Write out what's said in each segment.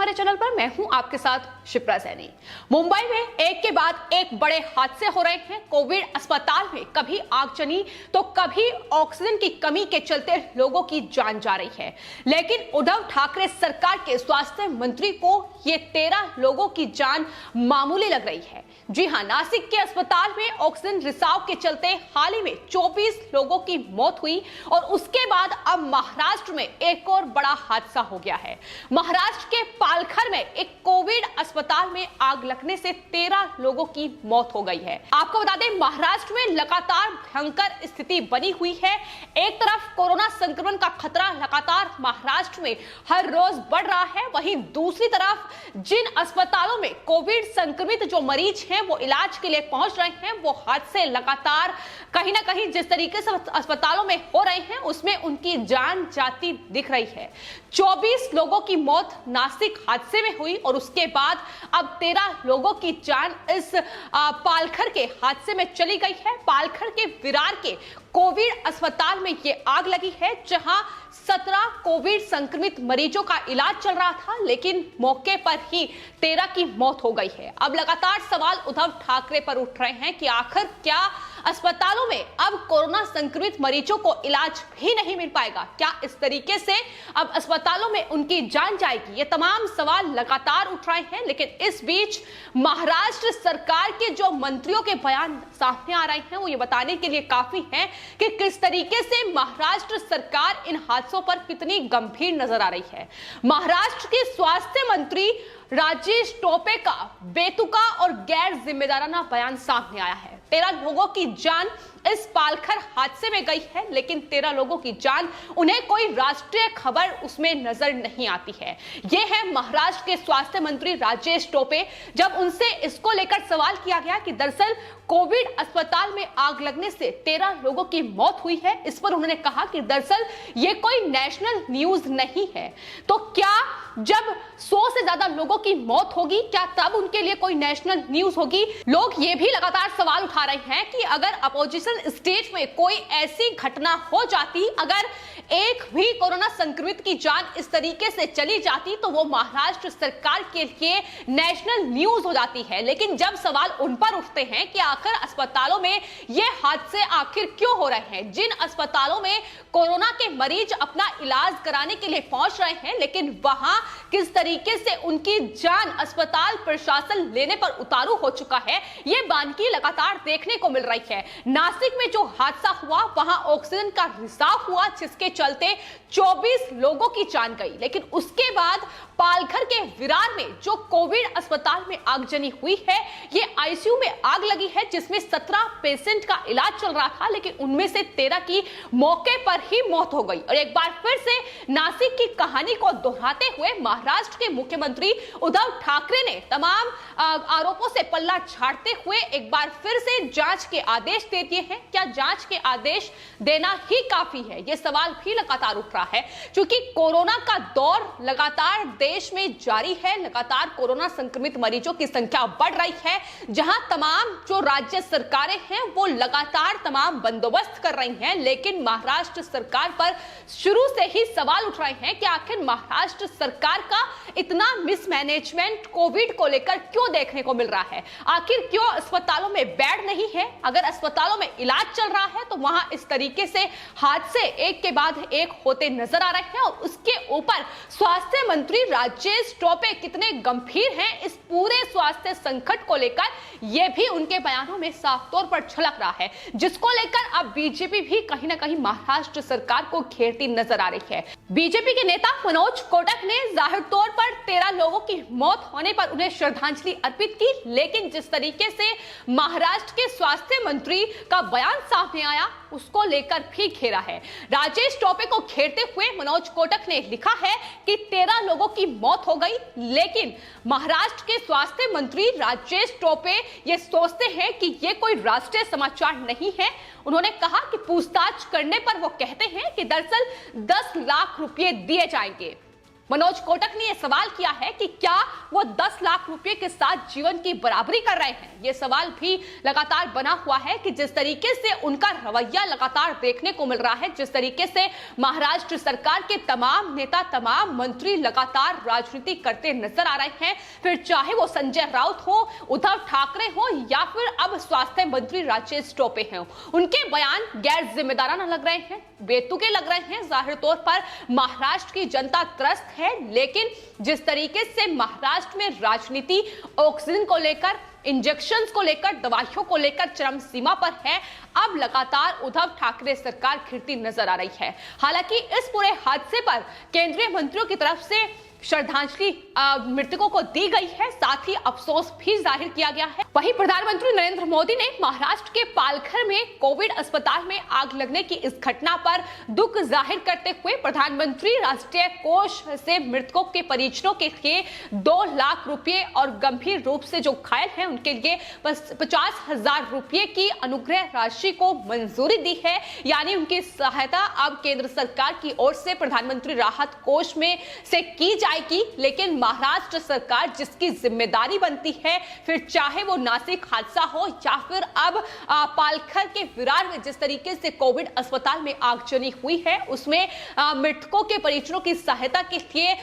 हमारे चैनल पर। मैं हूं आपके साथ शिप्रा सैनी। मुंबई में एक के बाद एक बड़े हादसे हो रहे हैं। कोविड अस्पताल में कभी आगजनी तो कभी ऑक्सीजन की कमी के चलते लोगों की जान जा रही है, लेकिन उद्धव ठाकरे सरकार के स्वास्थ्य मंत्री को ये 13 लोगों की जान मामूली लग रही है। जी हां, नासिक के अस्पताल में ऑक्सीजन रिसाव के चलते हाल ही में 24 लोगों की मौत हुई और उसके बाद अब महाराष्ट्र में एक और बड़ा हादसा हो गया है। महाराष्ट्र के पालघर में एक कोविड अस्पताल में आग लगने से 13 लोगों की मौत हो गई है। आपको बता दें, महाराष्ट्र में लगातार भयंकर स्थिति बनी हुई है। एक तरफ कोरोना संक्रमण का खतरा लगातार महाराष्ट्र में हर रोज बढ़ रहा है, वहीं दूसरी तरफ जिन अस्पतालों में कोविड संक्रमित जो मरीज हैं वो इलाज के लिए पहुंच रहे हैं, वो हादसे लगातार कहीं ना कहीं जिस तरीके से अस्पतालों में हो रहे हैं उसमें उनकी जान जाती दिख रही है। 24 लोगों की मौत नासिक हादसे में हुई और उसके बाद अब 13 लोगों की जान इस पालघर के हादसे में चली गई है। पालघर के विरार के कोविड अस्पताल में ये आग लगी है, जहां 17 कोविड संक्रमित मरीजों का इलाज चल रहा था, लेकिन मौके पर ही 13 की मौत हो गई है। अब लगातार सवाल उद्धव ठाकरे पर उठ रहे हैं कि आखिर क्या अस्पतालों में अब कोरोना संक्रमित मरीजों को इलाज भी नहीं मिल पाएगा? क्या इस तरीके से अब अस्पतालों में उनकी जान जाएगी? ये तमाम सवाल लगातार उठ रहे हैं, लेकिन इस बीच महाराष्ट्र सरकार के जो मंत्रियों के बयान सामने आ रहे हैं वो ये बताने के लिए काफी हैं कि किस तरीके से महाराष्ट्र सरकार इन हादसों पर कितनी गंभीर नजर आ रही है। महाराष्ट्र के स्वास्थ्य मंत्री राजेश टोपे का बेतुका और गैर जिम्मेदाराना बयान सामने आया है। 13 लोगों की जान इस पालघर हादसे में गई है, लेकिन 13 लोगों की जान, उन्हें कोई राष्ट्रीय खबर उसमें नजर नहीं आती है। यह है महाराष्ट्र के स्वास्थ्य मंत्री राजेश टोपे। जब उनसे इसको लेकर सवाल किया गया कि दरअसल कोविड अस्पताल में आग लगने से 13 लोगों की मौत हुई है, इस पर उन्होंने कहा कि दरअसल ये कोई नेशनल न्यूज नहीं है। तो क्या जब 100 से ज्यादा लोगों की मौत होगी, क्या तब उनके लिए कोई नेशनल न्यूज होगी? लोग ये भी लगातार सवाल उठा रहे हैं कि अगर अपोजिशन स्टेट में कोई ऐसी घटना हो जाती, अगर एक भी कोरोना संक्रमित की जान इस तरीके से चली जाती, तो वो महाराष्ट्र सरकार के लिए नेशनल न्यूज हो जाती है। लेकिन जब सवाल उन पर उठते हैं कि आखिर अस्पतालों में ये हादसे आखिर क्यों हो रहे हैं, जिन अस्पतालों में कोरोना के मरीज अपना इलाज कराने के लिए पहुंच रहे हैं, लेकिन वहां किस तरीके से उनकी जान अस्पताल प्रशासन लेने पर उतारू हो चुका है, ये बानगी लगातार देखने को मिल रही है। नासिक में जो हादसा हुआ वहां ऑक्सीजन का रिसाव हुआ, जिसके चलते 24 लोगों की जान गई, लेकिन उसके बाद पालघर के विरार में जो कोविड अस्पताल में आगजनी हुई है, ये आईसीयू में आग लगी है, जिसमें 17 पेशेंट का इलाज चल रहा था, लेकिन उनमें से 13 की मौके पर ही मौत हो गई। और एक बार फिर से नासिक की कहानी को दोहराते हुए महाराष्ट्र के मुख्यमंत्री उद्धव ठाकरे ने तमाम आरोपों से पल्ला झाड़ते हुए एक बार फिर से जांच के आदेश दे दिए हैं। क्या जांच के आदेश देना ही काफी है? यह सवाल भी लगातार उठ रहा है, क्योंकि कोरोना का दौर लगातार देश में जारी है। लगातार कोरोना संक्रमित मरीजों की संख्या बढ़ रही है, जहां तमाम जो राज्य सरकारें हैं वो लगातार तमाम बंदोबस्त कर रही हैं, लेकिन महाराष्ट्र सरकार पर शुरू से ही सवाल उठ रहे हैं कि आखिर महाराष्ट्र सरकार का इतना मिसमैनेजमेंट कोविड को लेकर क्यों देखने को मिल रहा है? आखिर क्यों अस्पतालों में बेड नहीं है? अगर अस्पतालों में इलाज चल रहा है तो वहां इस तरीके से हादसे एक के बाद एक होते नजर आ रहे हैं, और उसके ऊपर स्वास्थ्य मंत्री राजेश टोपे कितने गंभीर हैं इस पूरे स्वास्थ्य संकट को लेकर, यह भी उनके बयानों में साफ तौर पर झलक रहा है, जिसको लेकर अब बीजेपी भी कहीं ना कहीं महाराष्ट्र सरकार को घेरती नजर आ रही है। बीजेपी के नेता मनोज कोटक ने जाहिर तौर पर 13 लोगों की मौत होने पर उन्हें श्रद्धांजलि अर्पित की, लेकिन जिस तरीके से महाराष्ट्र के स्वास्थ्य मंत्री का बयान सामने आया उसको लेकर भी घेरा है। राजेश टोपे को घेरते हुए मनोज कोटक ने लिखा है कि 13 लोगों की मौत हो गई, लेकिन महाराष्ट्र के स्वास्थ्य मंत्री राजेश टोपे ये सोचते हैं कि ये कोई राष्ट्रीय समाचार नहीं है। उन्होंने कहा कि पूछताछ करने पर वो कहते हैं कि दरअसल 10 लाख रुपए दिए जाएंगे। मनोज कोटक ने यह सवाल किया है कि क्या वो 10 लाख रुपए के साथ जीवन की बराबरी कर रहे हैं। यह सवाल भी लगातार बना हुआ है कि जिस तरीके से उनका रवैया लगातार देखने को मिल रहा है, जिस तरीके से महाराष्ट्र सरकार के तमाम नेता, तमाम मंत्री लगातार राजनीति करते नजर आ रहे हैं, फिर चाहे वो संजय राउत हो, उद्धव ठाकरे हो या फिर अब स्वास्थ्य मंत्री राजेश टोपे हैं, उनके बयान गैर जिम्मेदाराना लग रहे हैं, बेतुके लग रहे हैं। जाहिर तौर पर महाराष्ट्र की जनता त्रस्त है, लेकिन जिस तरीके से महाराष्ट्र में राजनीति ऑक्सीजन को लेकर, इंजेक्शंस को लेकर, दवाइयों को लेकर चरम सीमा पर है, अब लगातार उद्धव ठाकरे सरकार घिरती नजर आ रही है। हालांकि इस पूरे हादसे पर केंद्रीय मंत्रियों की तरफ से श्रद्धांजलि मृतकों को दी गई है, साथ ही अफसोस भी जाहिर किया गया है। वहीं प्रधानमंत्री नरेंद्र मोदी ने महाराष्ट्र के पालघर में कोविड अस्पताल में आग लगने की इस घटना पर दुख जाहिर करते हुए प्रधानमंत्री राष्ट्रीय कोष से मृतकों के परिजनों के लिए 2 लाख रुपए और गंभीर रूप से जो घायल हैं उनके लिए 50,000 रुपए की अनुग्रह राशि को मंजूरी दी है। यानी उनकी सहायता अब केंद्र सरकार की ओर से प्रधानमंत्री राहत कोष में से की जाएगी। लेकिन महाराष्ट्र सरकार जिसकी जिम्मेदारी बनती है, फिर चाहे वो नासिक हादसा हो या फिर अब पालघर के विरार में जिस तरीके से कोविड अस्पताल में आगजनी हुई है, उसमें मृतकों के परिजनों की सहायता के लिए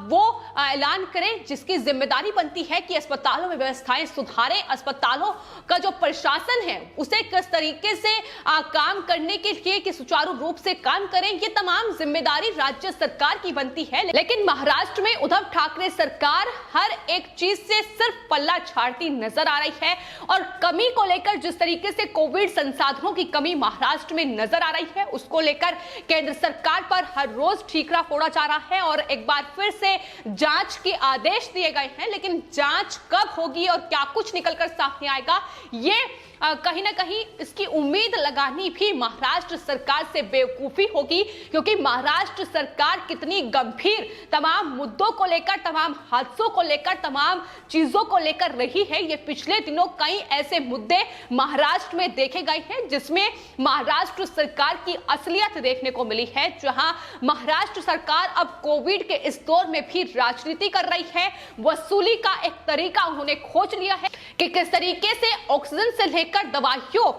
वो ऐलान करें, जिसकी जिम्मेदारी बनती है कि अस्पतालों में व्यवस्थाएं सुधारें, अस्पतालों का जो प्रशासन है उसे किस तरीके से काम करने के लिए कि सुचारू रूप से काम करें, ये तमाम जिम्मेदारी राज्य सरकार की बनती है। लेकिन महाराष्ट्र में उद्धव ठाकरे सरकार हर एक चीज से सिर्फ पल्ला झाड़ती नजर आ रही है और कमी को लेकर जिस तरीके से कोविड संसाधनों की कमी महाराष्ट्र में नजर आ रही है, उसको लेकर केंद्र सरकार पर हर रोज ठीकरा फोड़ा जा रहा है और एक बार फिर से जांच के आदेश दिए गए हैं। लेकिन जांच कब होगी और क्या कुछ निकलकर सामने आएगा, ये कहीं ना कहीं इसकी उम्मीद लगानी भी महाराष्ट्र सरकार से बेवकूफी होगी, क्योंकि महाराष्ट्र सरकार कितनी गंभीर तमाम मुद्दों को लेकर, तमाम हादसों को लेकर, तमाम चीजों को लेकर रही है। ये पिछले दिनों कई ऐसे मुद्दे महाराष्ट्र में देखे गए हैं जिसमें महाराष्ट्र सरकार की असलियत देखने को मिली है, जहां महाराष्ट्र सरकार अब कोविड के इस दौर में भी राजनीति कर रही है। वसूली का एक तरीका उन्होंने खोज लिया है कि किस तरीके से ऑक्सीजन से लेकर दवाइयों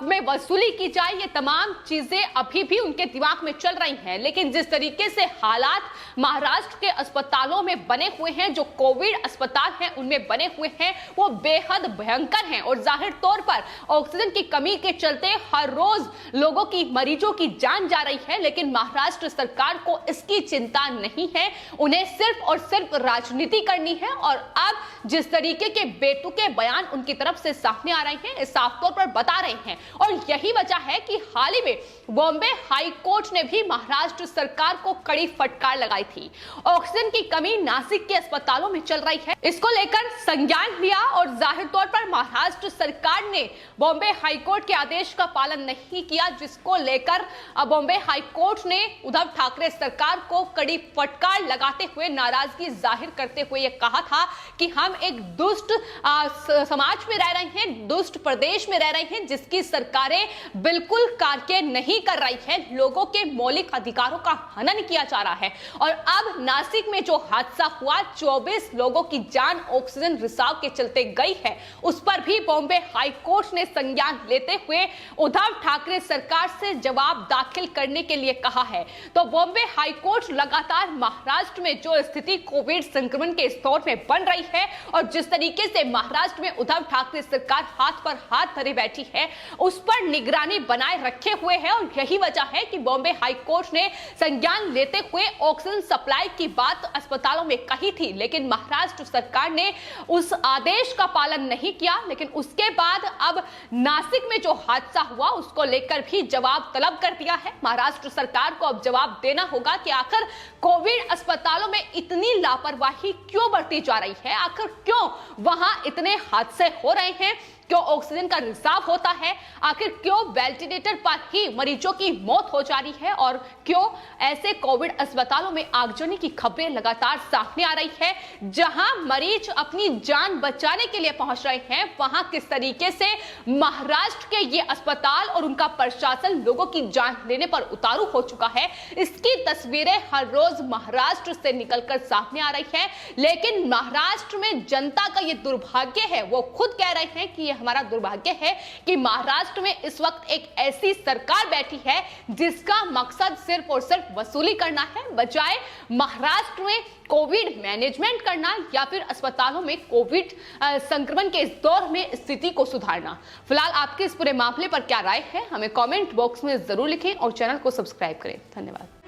में वसूली की जाए, ये तमाम चीजें अभी भी उनके दिमाग में चल रही हैं। लेकिन जिस तरीके से हालात महाराष्ट्र के अस्पतालों में बने हुए हैं, जो कोविड अस्पताल हैं उनमें बने हुए हैं, वो बेहद भयंकर हैं और जाहिर तौर पर ऑक्सीजन की कमी के चलते हर रोज लोगों की, मरीजों की जान जा रही है। लेकिन महाराष्ट्र सरकार को इसकी चिंता नहीं है, उन्हें सिर्फ और सिर्फ राजनीति करनी है। और अब जिस तरीके के बेतुके बयान उनकी तरफ से सामने आ रहे हैं, साफ तौर पर बता रहे हैं, और यही वजह है कि हाल ही में बॉम्बे हाई कोर्ट ने भी महाराष्ट्र सरकार को कड़ी फटकार लगाई थी। ऑक्सीजन की कमी नासिक के अस्पतालों में चल रही है, इसको लेकर संज्ञान लिया और जाहिर तौर पर महाराष्ट्र सरकार ने बॉम्बे हाई कोर्ट के आदेश का पालन नहीं किया, जिसको लेकर बॉम्बे हाई कोर्ट ने उद्धव ठाकरे सरकार को कड़ी फटकार लगाते हुए, नाराजगी जाहिर करते हुए यह कहा था कि हम एक दुष्ट समाज में रह रहे हैं, दुष्ट प्रदेश में रह रहे हैं, जिसकी सरकारें बिल्कुल कार्य नहीं कर रही है, लोगों के मौलिक अधिकारों का हनन किया जा रहा है। और अब नासिक में जो हादसा हुआ, 24 लोगों की जान ऑक्सीजन रिसाव के चलते गई है, उस पर भी बॉम्बे हाई कोर्ट ने संज्ञान लेते हुए उद्धव ठाकरे सरकार से जवाब दाखिल करने के लिए कहा है। तो बॉम्बे हाई कोर्ट लगातार महाराष्ट्र में जो स्थिति कोविड संक्रमण के दौर में बन रही है और जिस तरीके से महाराष्ट्र में उद्धव ठाकरे सरकार हाथ पर हाथ धरे बैठी है, उस पर निगरानी बनाए रखे हुए है। और यही वजह है कि बॉम्बे हाई कोर्ट ने संज्ञान लेते हुए ऑक्सीजन सप्लाई की बात अस्पतालों में कही थी, लेकिन महाराष्ट्र सरकार ने उस आदेश का पालन नहीं किया। लेकिन उसके बाद अब नासिक में जो हादसा हुआ, उसको लेकर भी जवाब तलब कर दिया है। महाराष्ट्र सरकार को अब जवाब देना होगा कि आखिर कोविड अस्पतालों में इतनी लापरवाही क्यों बरती जा रही है, आखिर क्यों वहां इतने हादसे हो रहे हैं, क्यों ऑक्सीजन का रिसाव होता है, आखिर क्यों वेंटिलेटर पर ही मरीजों की मौत हो जा रही है और क्यों ऐसे कोविड अस्पतालों में आगजनी की खबरें लगातार सामने आ रही है। जहां मरीज अपनी जान बचाने के लिए पहुंच रहे हैं, वहां किस तरीके से महाराष्ट्र के ये अस्पताल और उनका प्रशासन लोगों की जान लेने पर उतारू हो चुका है, इसकी तस्वीरें हर रोज महाराष्ट्र से निकलकर सामने आ रही है। लेकिन महाराष्ट्र में जनता का ये दुर्भाग्य है, वो खुद कह रहे हैं कि ये हमारा दुर्भाग्य है कि महाराष्ट्र में इस वक्त एक ऐसी सरकार बैठी है जिसका मकसद सिर्फ और सिर्फ वसूली करना है, बजाय महाराष्ट्र में कोविड मैनेजमेंट करना या फिर अस्पतालों में कोविड संक्रमण के इस दौर में स्थिति को सुधारना। फिलहाल आपके इस पूरे मामले पर क्या राय है, हमें कमेंट बॉक्स में जरूर लिखें और चैनल को सब्सक्राइब करें। धन्यवाद।